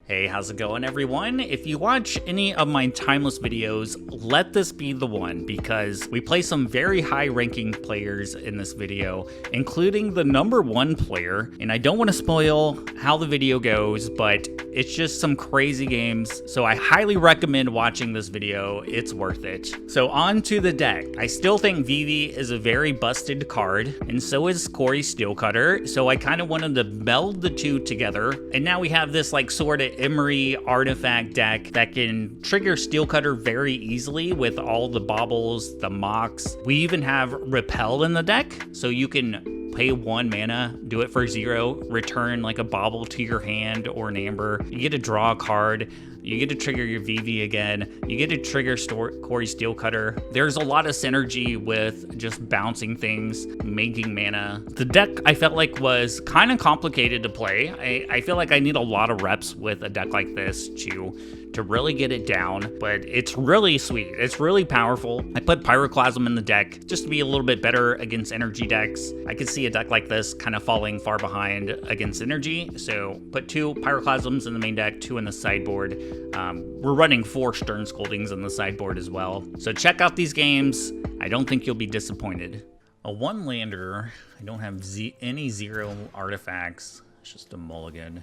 Hey, how's it going, everyone? If you watch any of my timeless videos, let this be the one, because we play some very high-ranking players in this video, including the #1 player, and I don't want to spoil how the video goes, but it's just some crazy games, so I highly recommend watching this video. It's worth it. So on to the deck. I still think Vivi is a very busted card, and so is Corey Steelcutter, so I kind of wanted to meld the two together, and now we have this like sort of Emery artifact deck that can trigger Steelcutter very easily with all the baubles, the mocks. We even have Repel in the deck, so you can pay 1 mana, do it for 0, return like a bauble to your hand or an amber. You get to draw a card. You get to trigger your VV again. You get to trigger Corey Steelcutter. There's a lot of synergy with just bouncing things, making mana. The deck I felt like was kind of complicated to play. I feel like I need a lot of reps with a deck like this to really get it down, but it's really sweet. It's really powerful. I put Pyroclasm in the deck just to be a little bit better against energy decks. I could see a deck like this kind of falling far behind against energy, so put 2 Pyroclasms in the main deck, 2 in the sideboard. We're running 4 Stern Scoldings in the sideboard as well. So check out these games. I don't think you'll be disappointed. A 1-lander. I don't have any 0 artifacts. It's just a mulligan.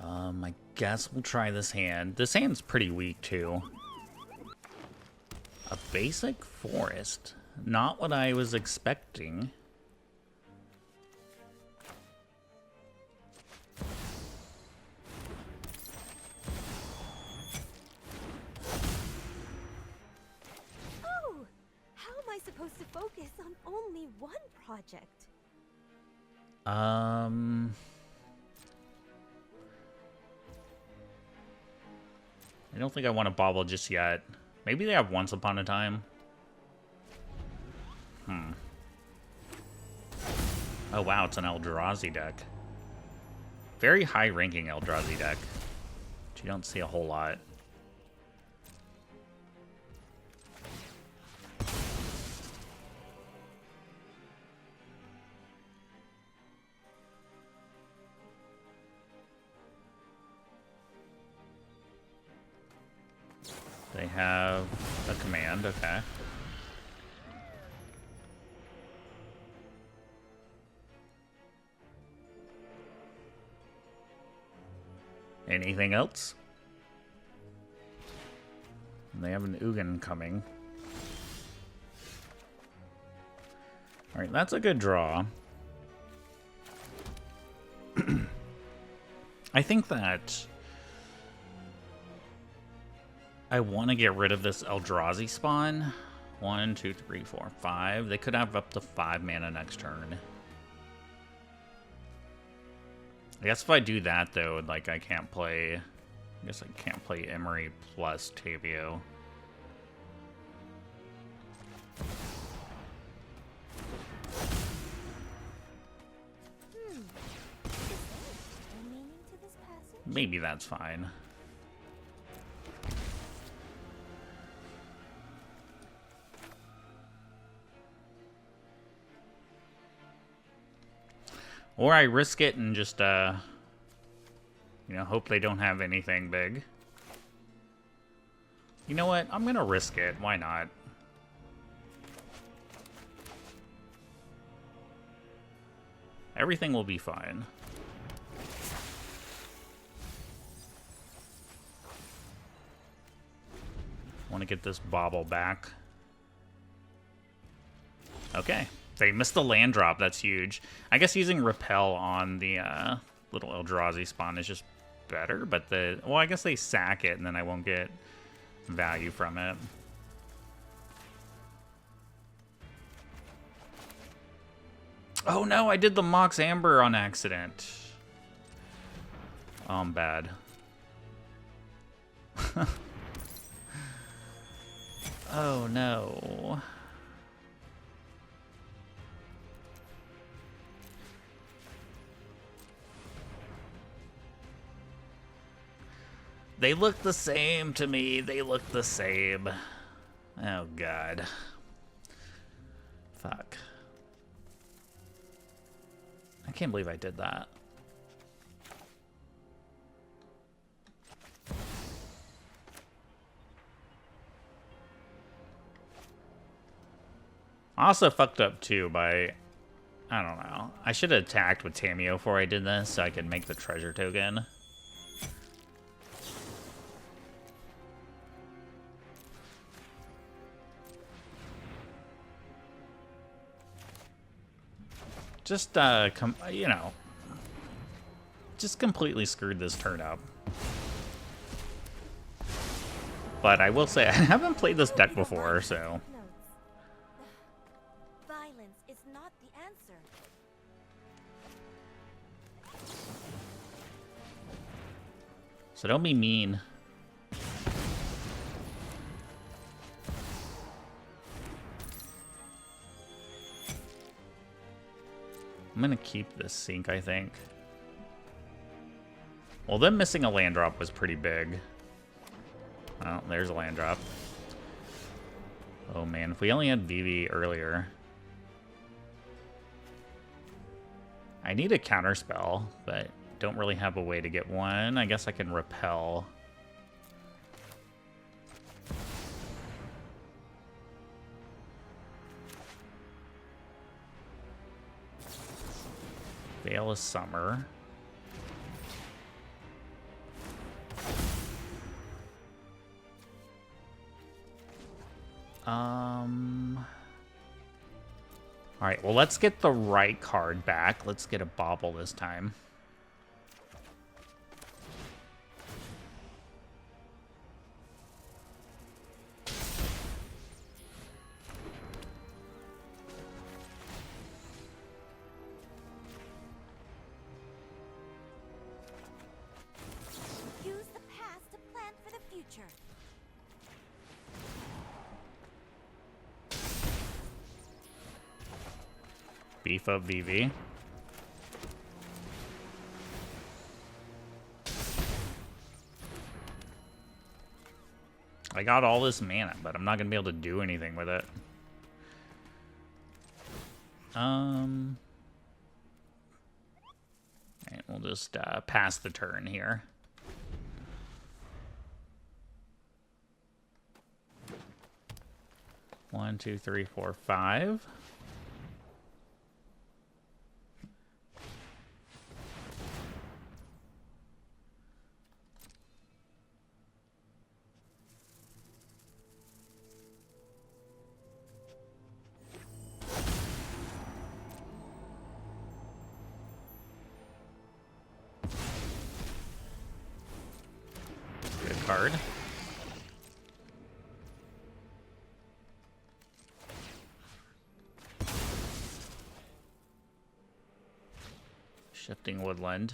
I guess we'll try this hand. This hand's pretty weak too. A basic forest. Not what I was expecting. Supposed to focus on only one project. I don't think I want to bobble just yet. Maybe they have Once Upon a Time. Oh wow, it's an Eldrazi deck. Very high-ranking Eldrazi deck, which you don't see a whole lot. They have a command, okay. Anything else? They have an Ugin coming. Alright, that's a good draw. I think that I want to get rid of this Eldrazi spawn. 1, 2, 3, 4, 5. They could have up to 5 mana next turn. I guess if I do that, though, like, I can't play... I guess I can't play Emery plus Tavio. Maybe that's fine. Or I risk it and just, you know, hope they don't have anything big. You know what? I'm gonna risk it. Why not? Everything will be fine. Want to get this bauble back. Okay. They missed the land drop. That's huge. I guess using Repel on the little Eldrazi spawn is just better, but well, I guess they sack it, and then I won't get value from it. Oh no, I did the Mox Amber on accident. Oh, I'm bad. Oh no. They look the same to me. They look the same. Oh, God. Fuck. I can't believe I did that. Also fucked up too by, I don't know. I should have attacked with Tamio before I did this so I could make the treasure token. Just, you know, just completely screwed this turn up. But I will say, I haven't played this deck before, so... Violence is not the answer. So don't be mean. I'm gonna keep this sink, I think. Well, them missing a land drop was pretty big. Oh, there's a land drop. Oh man, if we only had VV earlier. I need a counterspell, but don't really have a way to get one. I guess I can repel. Veil of Summer. Alright, well, let's get the right card back. Let's get a bauble this time. Use the past to plan for the future. Beef up VV. I got all this mana, but I'm not gonna be able to do anything with it. Alright, we'll just pass the turn here. One, two, three, four, five. Card. Shifting Woodland.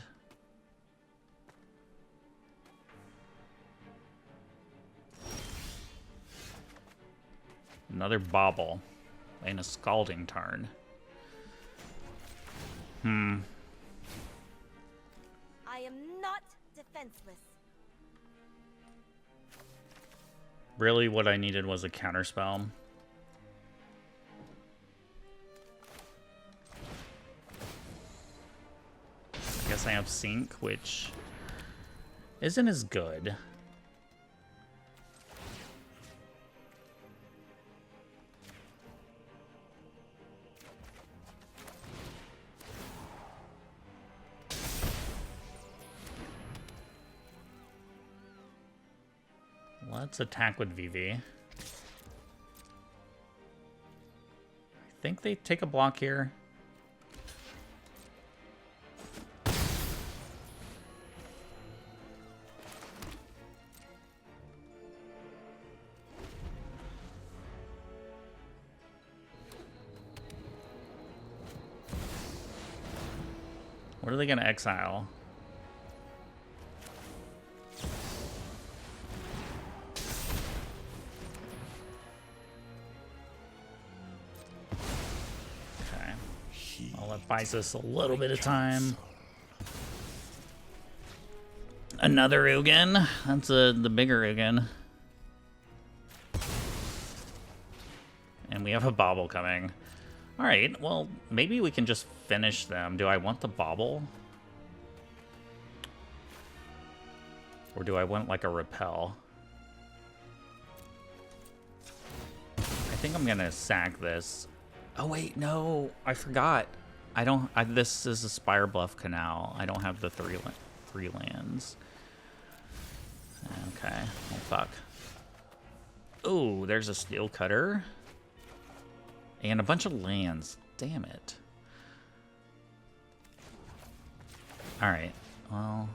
Another Bauble and a Scalding Tarn. I am not defenseless. Really, what I needed was a counterspell. I guess I have Sync, which isn't as good. Let's attack with VV. I think they take a block here. What are they going to exile? Buys us a little bit of time. Another Ugin. That's the bigger Ugin. And we have a Bauble coming. Alright, well, maybe we can just finish them. Do I want the Bauble? Or do I want, like, a Repel? I think I'm gonna sack this. Oh wait, no, I forgot. I don't. This is a Spire Bluff Canal. I don't have the three lands. Okay. Well, fuck. Oh, there's a Steel Cutter and a bunch of lands. Damn it. All right. Well,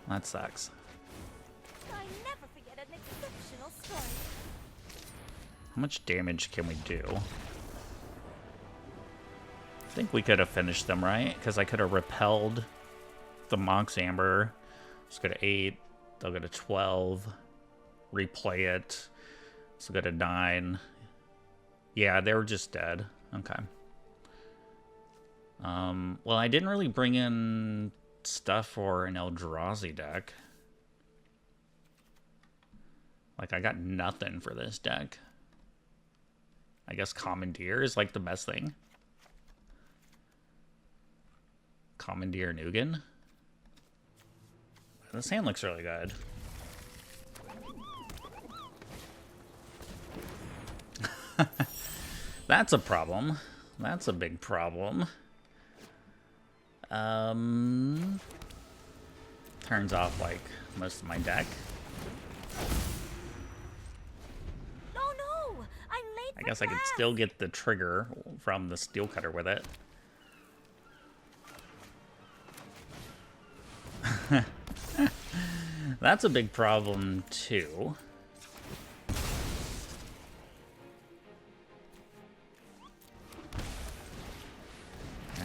that sucks. I never forget an exceptional story. How much damage can we do? I think we could have finished them, right? Because I could have repelled the Monk's Amber. Let's go to 8. They'll go to 12. Replay it. Let's go to 9. Yeah, they were just dead. Okay. Well, I didn't really bring in stuff for an Eldrazi deck. Like, I got nothing for this deck. I guess Commandeer is like the best thing. Commandeer Nugan. This hand looks really good. That's a problem. That's a big problem. Turns off like most of my deck. Oh no! I'm late. I guess I could still get the trigger from the Steel Cutter with it. That's a big problem too.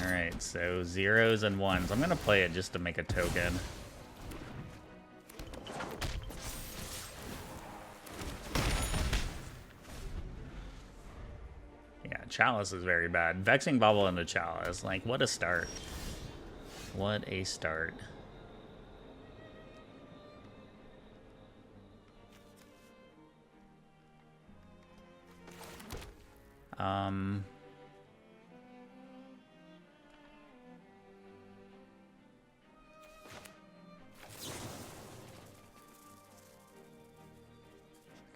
Alright, so 0s and 1s. I'm gonna play it just to make a token. Yeah, Chalice is very bad. Vexing Bubble into Chalice. Like, what a start. What a start.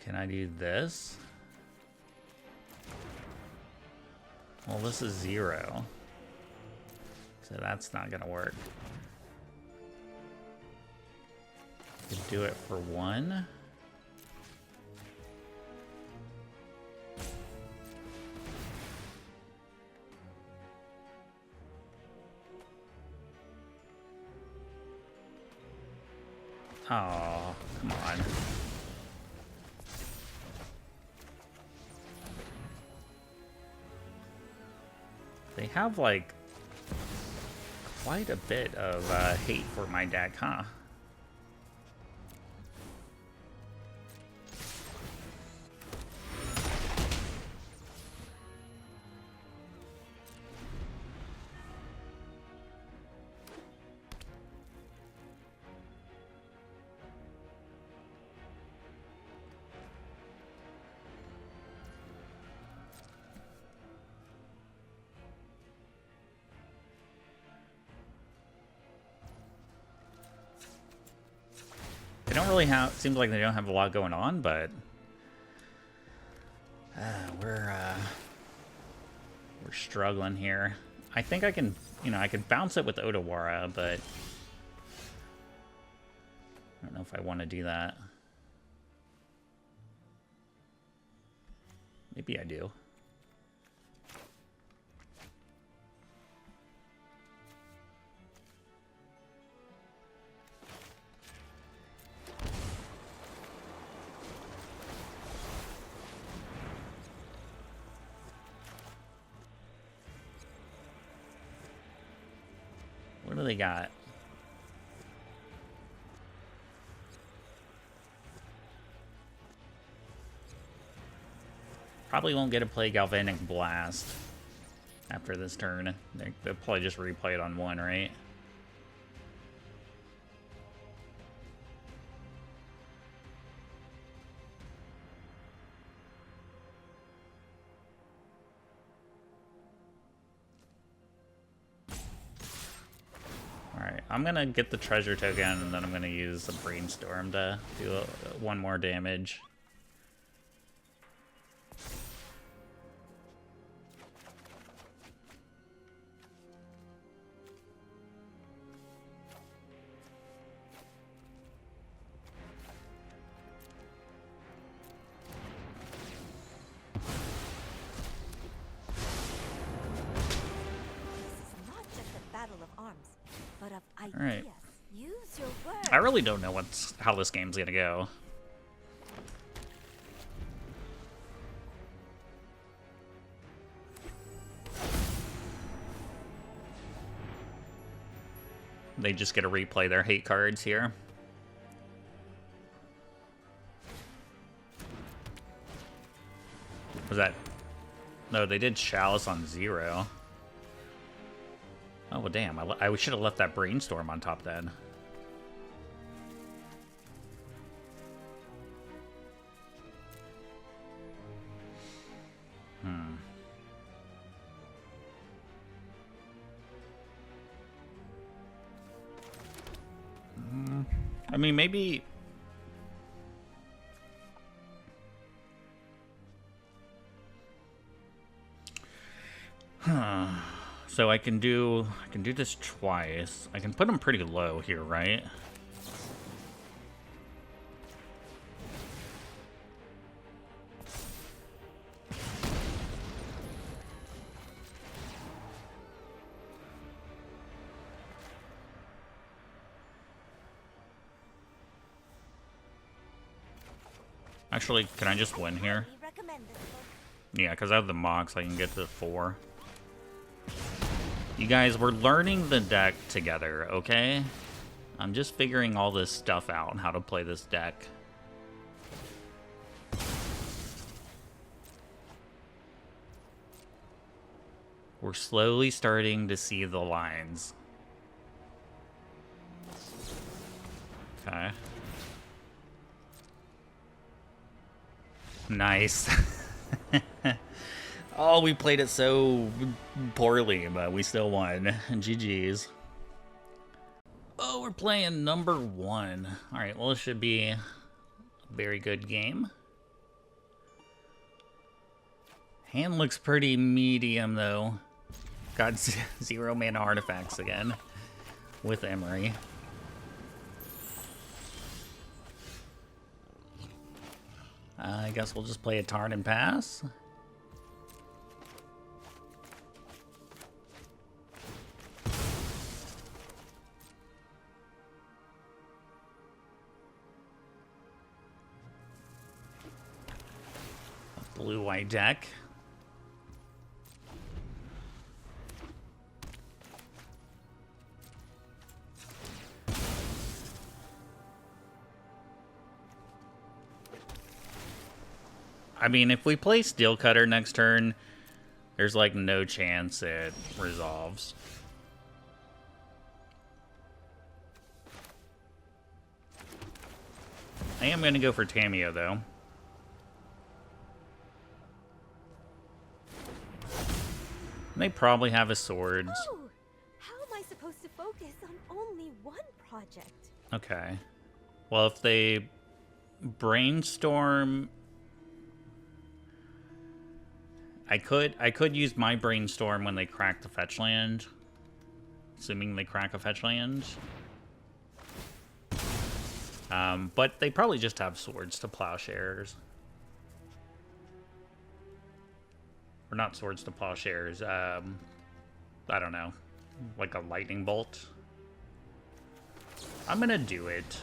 Can I do this? Well, this is 0. So that's not gonna work. Could do it for 1. Oh, come on. They have, like, quite a bit of hate for my deck, huh? They don't really have, seems like they don't have a lot going on, but we're struggling here. I think I can, I can bounce it with Odawara, but I don't know if I want to do that. Maybe I do. What do they got? Probably won't get to play Galvanic Blast after this turn. They'll probably just replay it on 1, right? Alright, I'm gonna get the treasure token and then I'm gonna use a brainstorm to do 1 more damage. arms, but of ideas. All right. Use your words. I really don't know how this game's gonna go. They just get to replay their hate cards here. Was that... No, they did Chalice on 0. Oh, well, damn. I should have left that Brainstorm on top then. I mean, maybe... So I can do this twice. I can put them pretty low here, right? Actually, can I just win here? Yeah, because I have the Mox, I can get to 4. You guys, we're learning the deck together, okay? I'm just figuring all this stuff out, how to play this deck. We're slowly starting to see the lines. Okay. Nice. Oh, we played it so poorly, but we still won. GG's. Oh, we're playing number 1. Alright, well, it should be a very good game. Hand looks pretty medium, though. Got 0 mana artifacts again with Emery. I guess we'll just play a Tarn and pass. Blue-white deck. I mean, if we play Steel Cutter next turn, there's like no chance it resolves. I am going to go for Tamiyo, though. They probably have a Swords. Oh, how am I supposed to focus on only one project? Okay. Well, if they Brainstorm... I could use my Brainstorm when they crack the fetch land. Assuming they crack a fetch land. But they probably just have Swords to Plowshares. Or not Swords to Plowshares. I don't know. Like a Lightning Bolt. I'm gonna do it.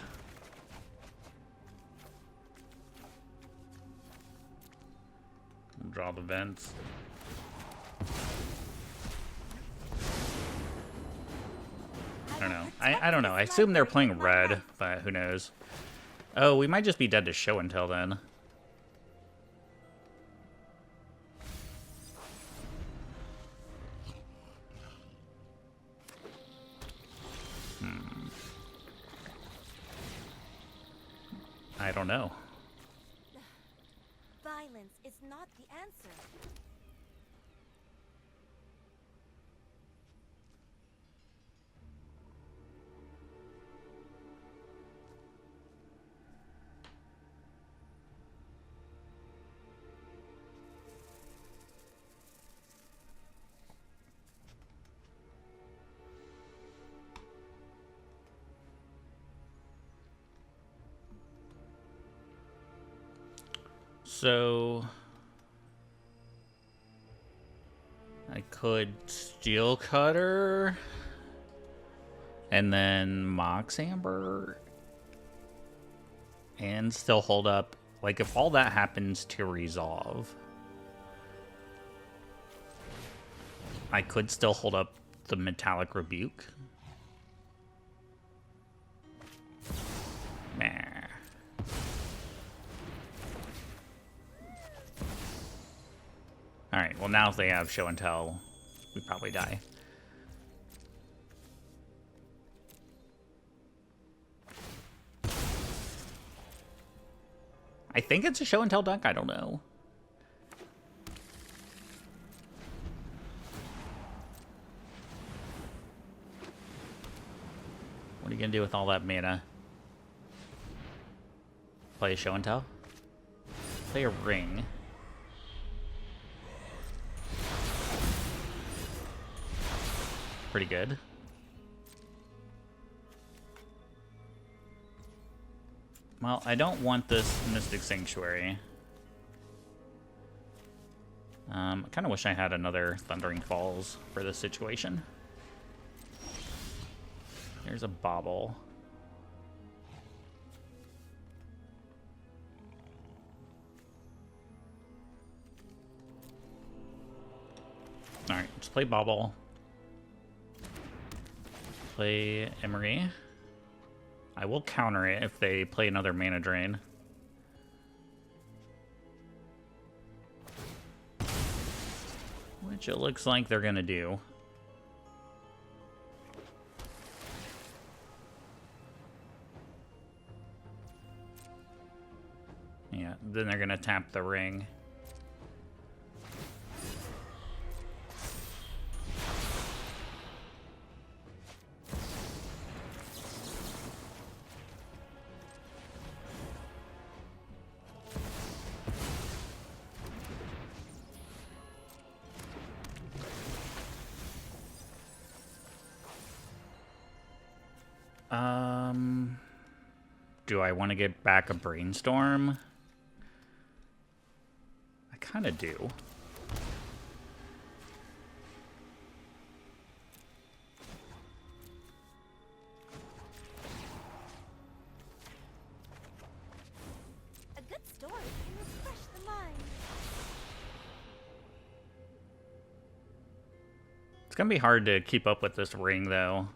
Draw the vents. I don't know. I don't know. I assume they're playing red, but who knows. Oh, we might just be dead to show and tell then. I don't know. Violence is not the answer. So I could Steel Cutter. And then Mox Amber. And still hold up. Like, if all that happens to resolve, I could still hold up the Metallic Rebuke. Nah. Alright, well now if they have Show and Tell, we probably die. I think it's a Show and Tell deck, I don't know. What are you gonna do with all that mana? Play a Show and Tell? Play a Ring. Pretty good. Well, I don't want this Mystic Sanctuary. I kind of wish I had another Thundering Falls for this situation. There's a Bauble. Alright, let's play Bauble. Play Emery. I will counter it if they play another Mana Drain. Which it looks like they're gonna do. Yeah, then they're gonna tap the Ring. Do I want to get back a Brainstorm? I kind of do. A good story can refresh the mind. It's gonna be hard to keep up with this Ring, though.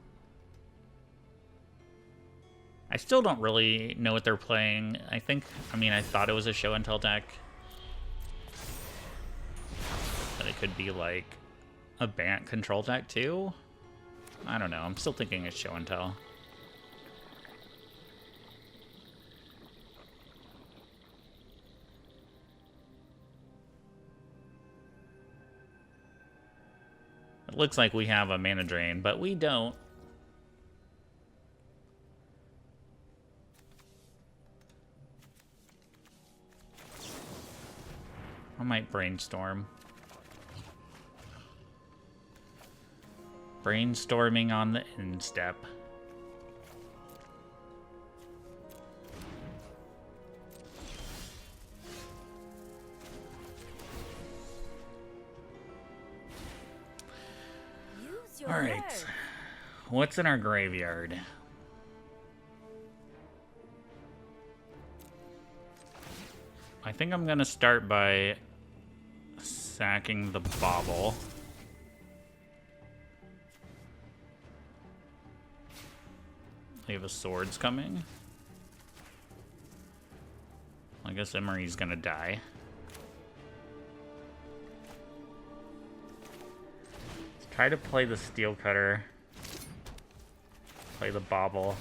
I still don't really know what they're playing. I thought it was a Show and Tell deck. But it could be like a Bant control deck too? I don't know. I'm still thinking it's Show and Tell. It looks like we have a Mana Drain, but we don't. I might Brainstorm. Brainstorming on the end step. Use your All right. nerve. What's in our graveyard? I think I'm gonna start by sacking the Bauble. They have a Swords coming. I guess Emery's gonna die. Let's try to play the Steel Cutter. Play the Bauble.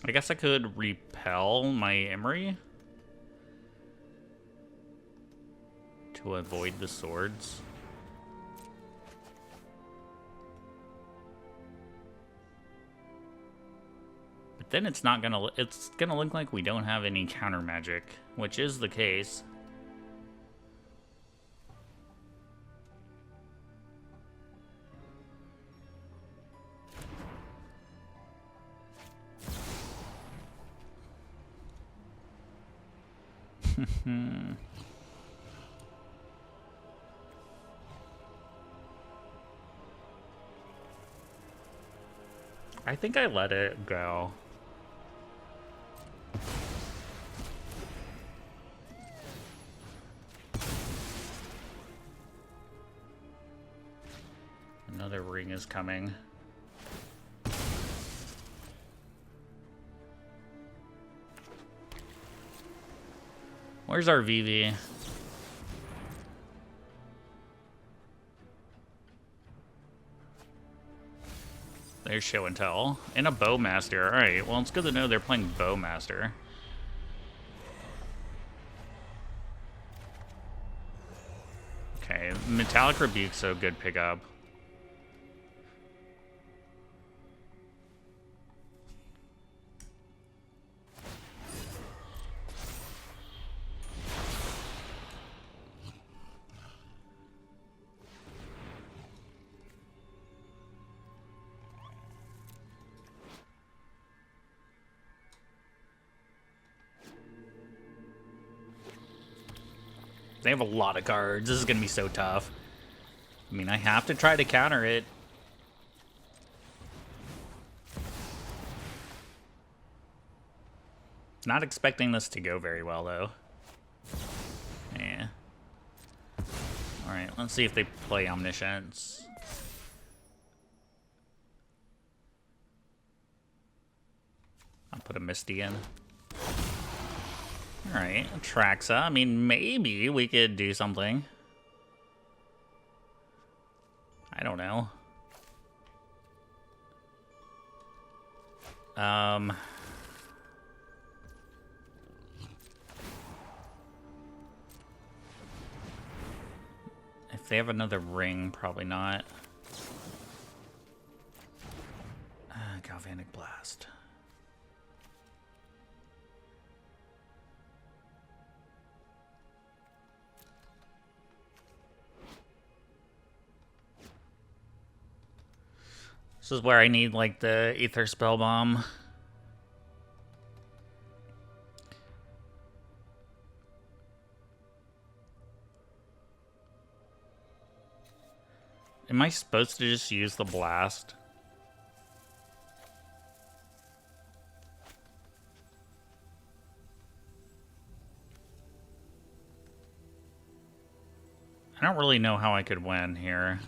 I guess I could repel my Emery to avoid the Swords. then it's gonna look like we don't have any counter magic, which is the case. I think I let it go. Another ring is coming. Where's our VV? There's show and tell. And a Bowmaster. Alright, well, it's good to know they're playing Bowmaster. Okay, Metallic Rebuke's a good pickup. They have a lot of cards. This is gonna be so tough. I mean, I have to try to counter it. Not expecting this to go very well, though. Yeah. Alright, let's see if they play Omniscience. I'll put a Misty in. Alright, Traxa. I mean, maybe we could do something. I don't know. If they have another ring, probably not. Galvanic Blast. This is where I need, like, the Ether Spell Bomb. Am I supposed to just use the blast? I don't really know how I could win here.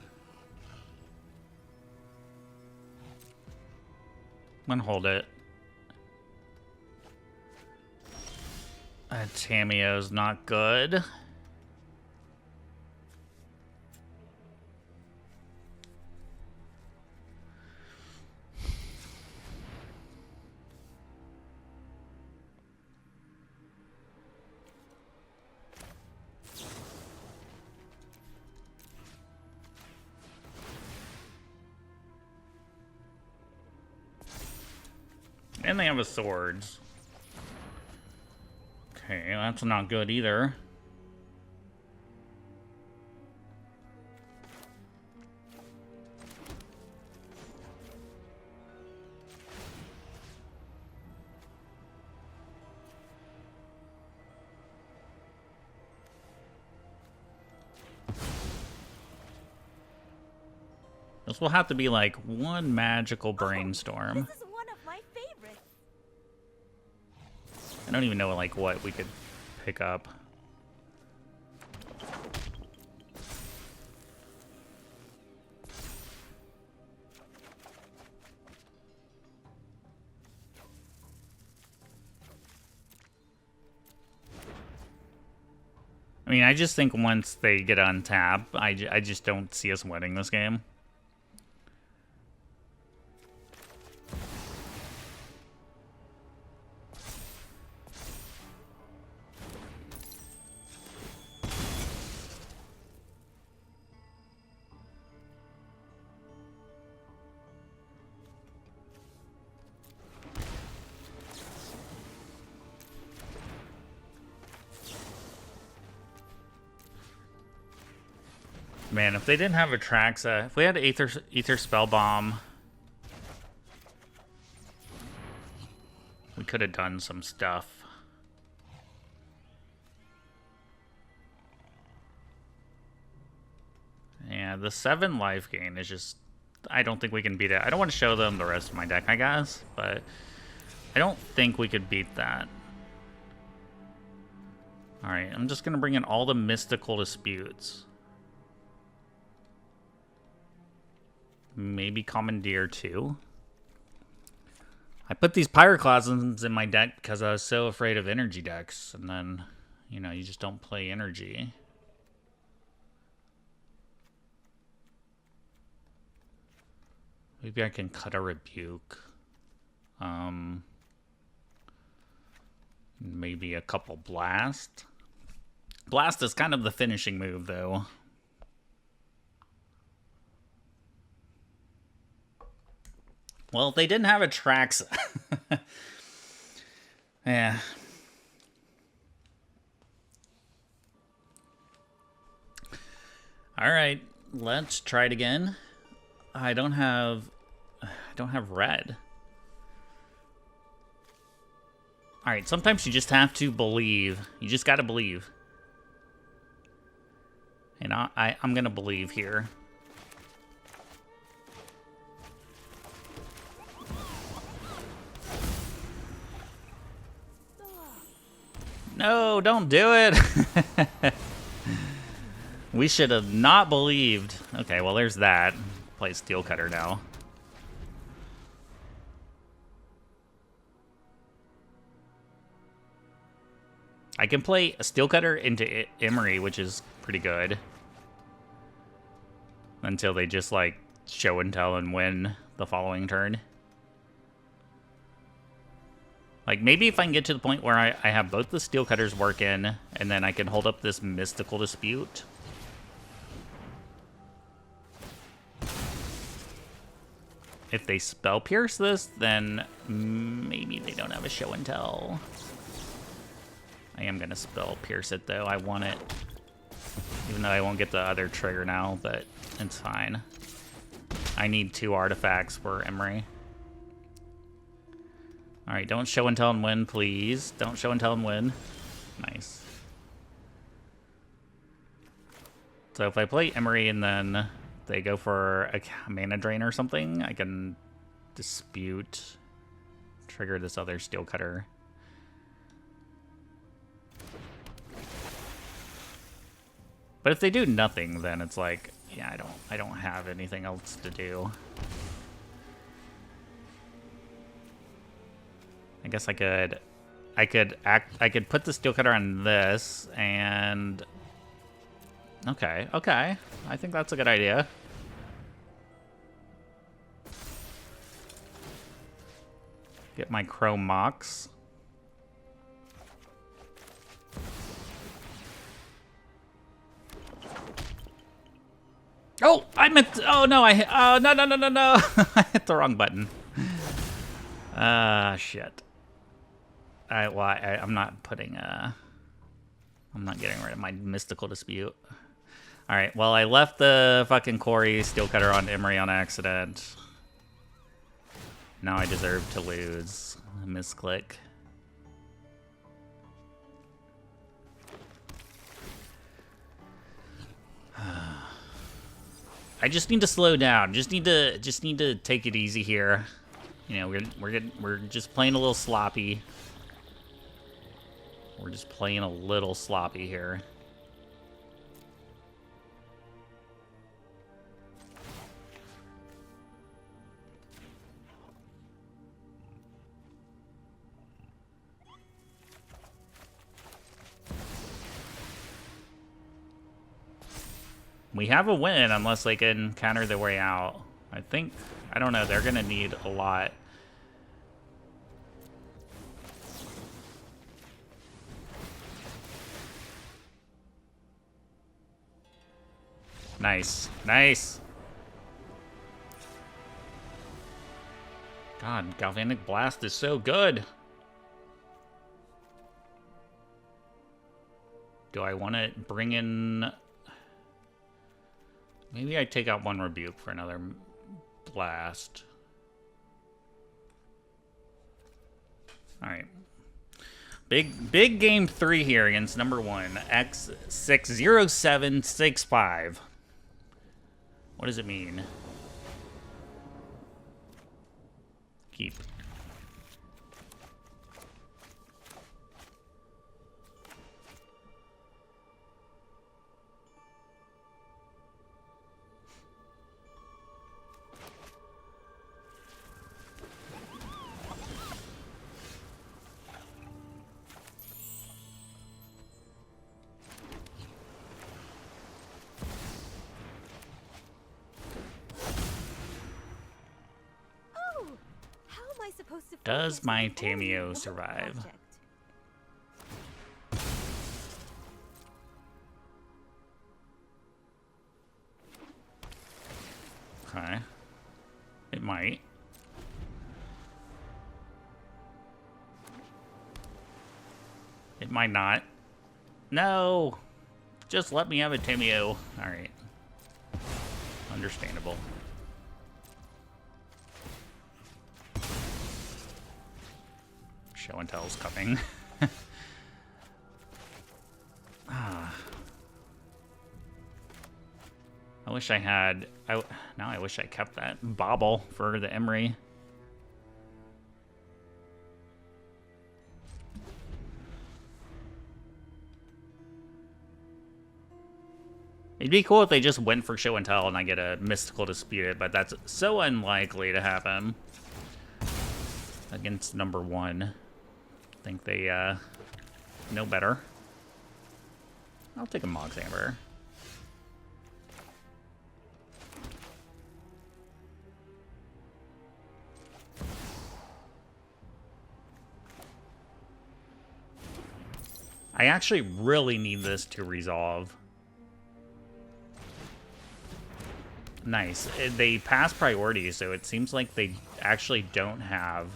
I'm gonna hold it. Tameo's not good. And they have a swords. Okay, that's not good either. This will have to be like one magical brainstorm. This is one of my favorites. I don't even know like what we could pick up. I mean, I just think once they get on tap, I just don't see us winning this game. Man, if they didn't have Atraxa, if we had Ether Spell Bomb, we could have done some stuff. Yeah, the 7 life gain is just... I don't think we can beat it. I don't want to show them the rest of my deck, I guess, but I don't think we could beat that. Alright, I'm just going to bring in all the Mystical Disputes. Maybe Commandeer too. I put these Pyroclasms in my deck because I was so afraid of energy decks, and then, you know, you just don't play energy. Maybe I can cut a Rebuke. Maybe a couple Blast. Blast is kind of the finishing move, though. Well, if they didn't have Atraxa. Yeah. All right, let's try it again. I don't have red. All right, sometimes you just have to believe. You just got to believe. And I'm going to believe here. No, don't do it. We should have not believed. Okay, well, there's that. Play Steel Cutter now. I can play a Steel Cutter into Emery, which is pretty good. Until they just, like, show and tell and win the following turn. Like, maybe if I can get to the point where I have both the Steel Cutters work in, and then I can hold up this Mystical Dispute. If they Spell Pierce this, then maybe they don't have a show and tell. I am going to Spell Pierce it, though. I want it. Even though I won't get the other trigger now, but it's fine. I need 2 artifacts for Emery. Alright, don't show and tell and win, please. Don't show and tell and win. Nice. So if I play Emery and then they go for a mana drain or something, I can dispute, trigger this other Steel Cutter. But if they do nothing, then it's like, yeah, I don't have anything else to do. I guess I could put the Steel Cutter on this and okay. I think that's a good idea. Get my Chrome Mox. Oh, I meant. Oh no, no. I hit the wrong button. Shit. I'm not putting I'm not getting rid of my Mystical Dispute. Alright, well, I left the fucking Quarry Steel Cutter on Emery on accident. Now I deserve to lose. Misclick. I just need to slow down. Just need to take it easy here. You know, we're just playing a little sloppy. We're just playing a little sloppy here. We have a win unless they can counter their way out. I think, I don't know, they're gonna need a lot. Nice. Nice. God, Galvanic Blast is so good. Do I want to bring in... Maybe I take out one Rebuke for another Blast. Alright. Big game 3 here against number 1, X60765. What does it mean? Keep. Does my Tameo survive? Okay. It might. It might not. No! Just let me have a Tameo. Alright. Understandable. Show and tell's coming. I wish I had... now I wish I kept that Bobble for the Emery. It'd be cool if they just went for show and tell and I get a Mystical Dispute, but that's so unlikely to happen against number 1. I think they know better. I'll take a Mog's Amber. I actually really need this to resolve. Nice. They pass priority, so it seems like they actually don't have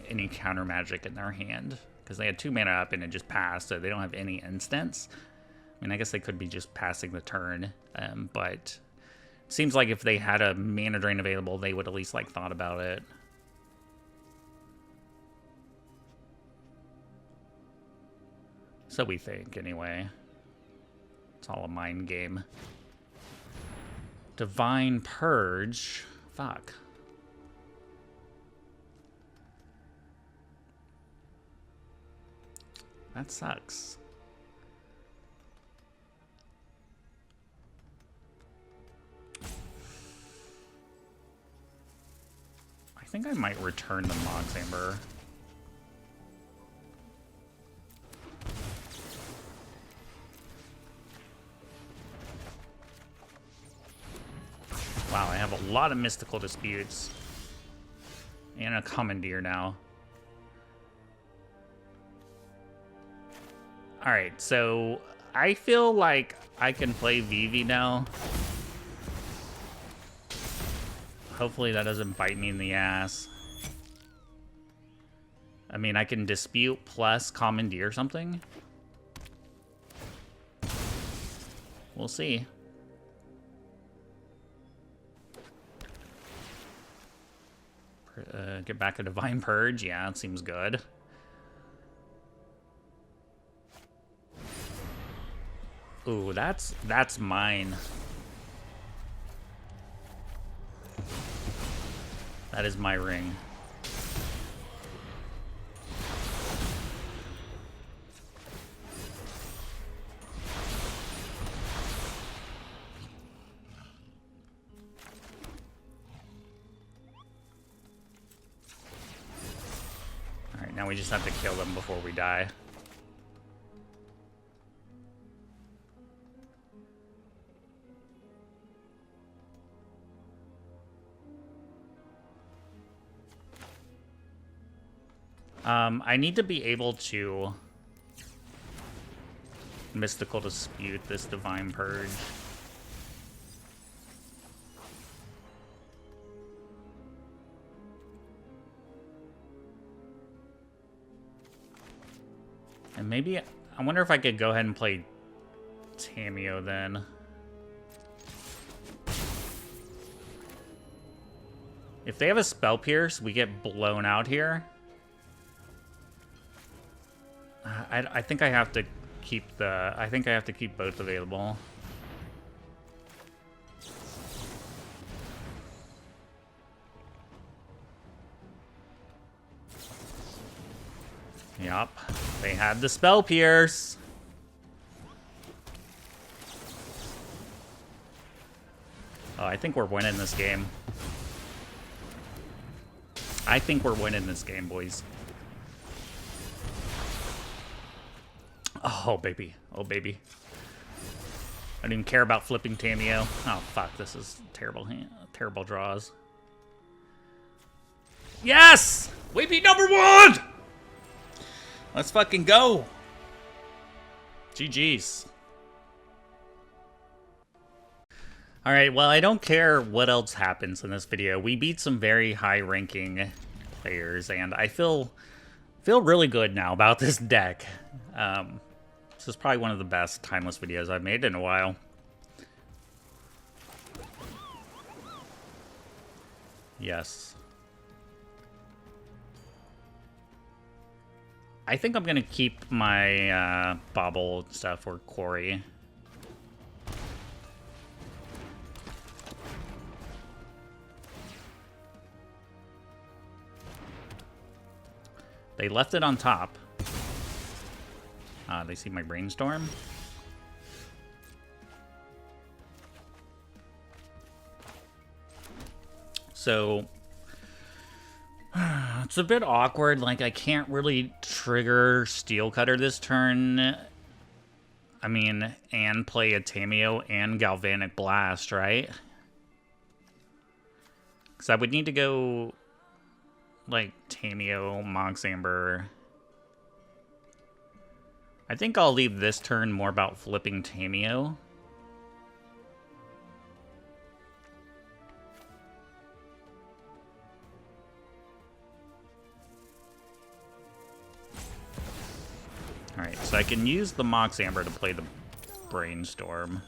any counter magic in their hand. Because they had 2 mana up and it just passed, so they don't have any instants. I mean, I guess they could be just passing the turn, but it seems like if they had a mana drain available, they would at least like thought about it. So we think, anyway. It's all a mind game. Divine Purge. Fuck. That sucks. I think I might return the Mog's Amber. Wow, I have a lot of Mystical Disputes. And a Commandeer now. Alright, so I feel like I can play Vivi now. Hopefully that doesn't bite me in the ass. I mean, I can Dispute plus Commandeer or something. We'll see. Get back a Divine Purge. Yeah, it seems good. Ooh, that's mine. That is my ring. Alright, now we just have to kill them before we die. I need to be able to Mystical Dispute this Divine Purge. And maybe, I wonder if I could go ahead and play Tameo then. If they have a Spell Pierce, we get blown out here. I think I have to keep the... I think I have to keep both available. Yup. They had the Spell Pierce. Oh, I think we're winning this game. I think we're winning this game, boys. Oh, baby. Oh, baby. I don't even care about flipping Tameo. Oh, fuck. This is terrible. Terrible draws. Yes! We beat #1! Let's fucking go. GG's. Alright, well, I don't care what else happens in this video. We beat some very high-ranking players, and I feel really good now about this deck. This is probably one of the best Timeless videos I've made in a while. Yes. I think I'm gonna keep my Bobble stuff for Quarry. They left it on top. They see my Brainstorm. So it's a bit awkward. Like, I can't really trigger Steel Cutter this turn. I mean, and play a Tameo and Galvanic Blast, right? Because I would need to go like Tameo, Mox Amber. I think I'll leave this turn more about flipping Tameo. Alright, so I can use the Mox Amber to play the Brainstorm.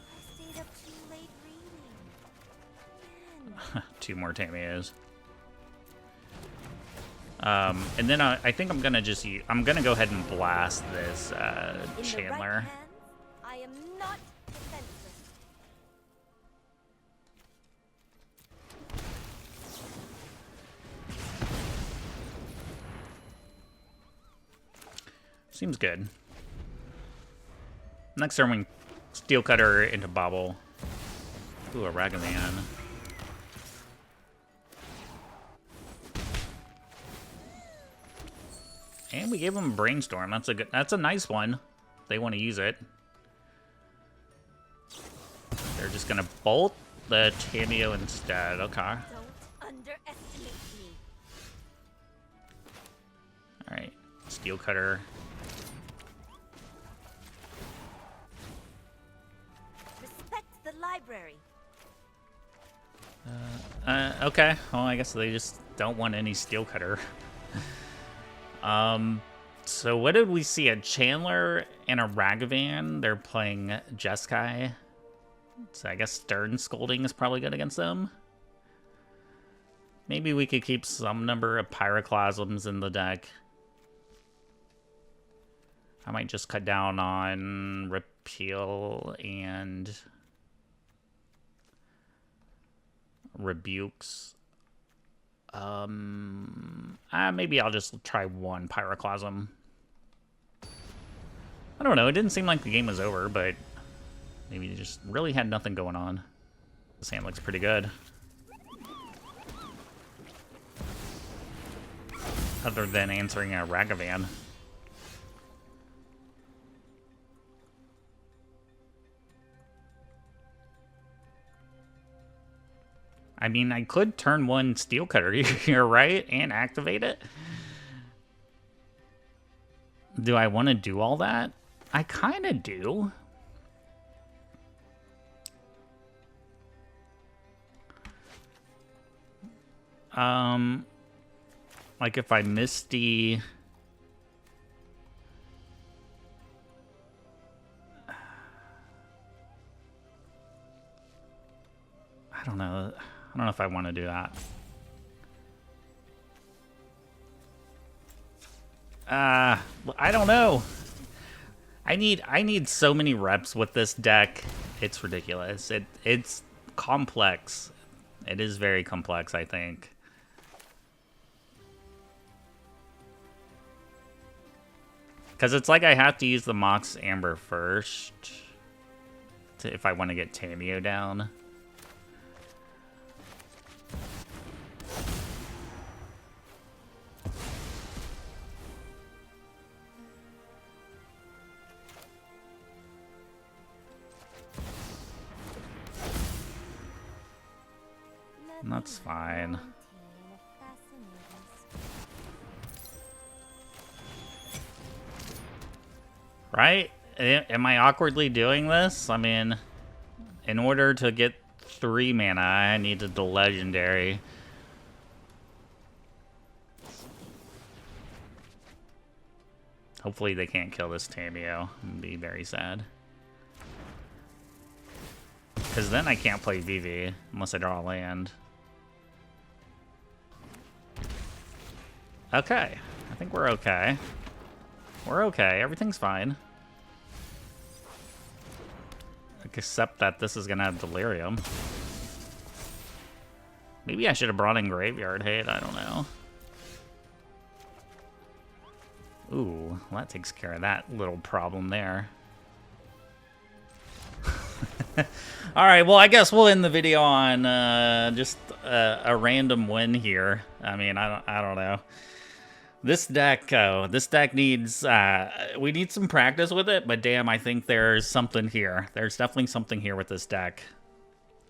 Two more Tameos. And then I think I'm gonna just I'm gonna go ahead and blast this Chandler. I am not defenseless. Seems good. Next turn we Steel Cutter into Bobble. Ooh, a Ragavan. And we gave them Brainstorm. That's a nice one. They want to use it. They're just gonna bolt the Tameo instead. Okay. Don't underestimate me. Alright. Steel Cutter. Respect the library. Okay. Well, I guess they just don't want any Steel Cutter. So what did we see? A Chandler and a Ragavan. They're playing Jeskai. So I guess Stern Scolding is probably good against them. Maybe we could keep some number of Pyroclasms in the deck. I might just cut down on Repeal and Rebukes. Maybe I'll just try one Pyroclasm. I don't know, it didn't seem like the game was over, but maybe they just really had nothing going on. This hand looks pretty good. Other than answering a Ragavan. I mean, I could turn one Steel Cutter here, right? And activate it. Do I want to do all that? I kind of do. Like if I Misty... I don't know if I want to do that. I don't know. I need so many reps with this deck. It's ridiculous. It's complex. It is very complex, I think. Because it's like I have to use the Mox Amber first if I want to get Tameo down. That's fine. Right? Am I awkwardly doing this? I mean, in order to get 3 mana, I needed the legendary. Hopefully they can't kill this Tameo. I'd be very sad. Because then I can't play VV unless I draw a land. Okay. I think we're okay. We're okay. Everything's fine. Except that this is going to have Delirium. Maybe I should have brought in Graveyard Hate. I don't know. Ooh, well, that takes care of that little problem there. Alright, well, I guess we'll end the video on just a random win here. I mean, I don't know. This deck needs, we need some practice with it, but damn, I think there's something here. There's definitely something here with this deck.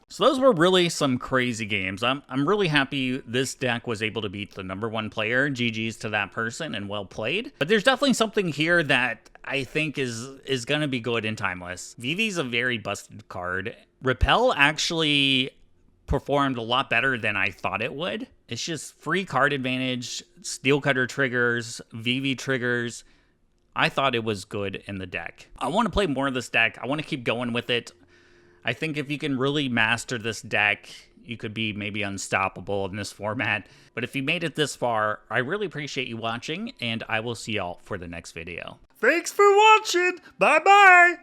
So those were really some crazy games. I'm really happy this deck was able to beat the #1 player. GG's to that person and well played. But there's definitely something here that I think is going to be good in Timeless. Vivi's a very busted card. Repel actually performed a lot better than I thought it would. It's just free card advantage, Steel Cutter triggers, VV triggers. I thought it was good in the deck. I want to play more of this deck. I want to keep going with it. I think if you can really master this deck, you could be maybe unstoppable in this format. But if you made it this far, I really appreciate you watching, and I will see y'all for the next video. Thanks for watching. Bye-bye.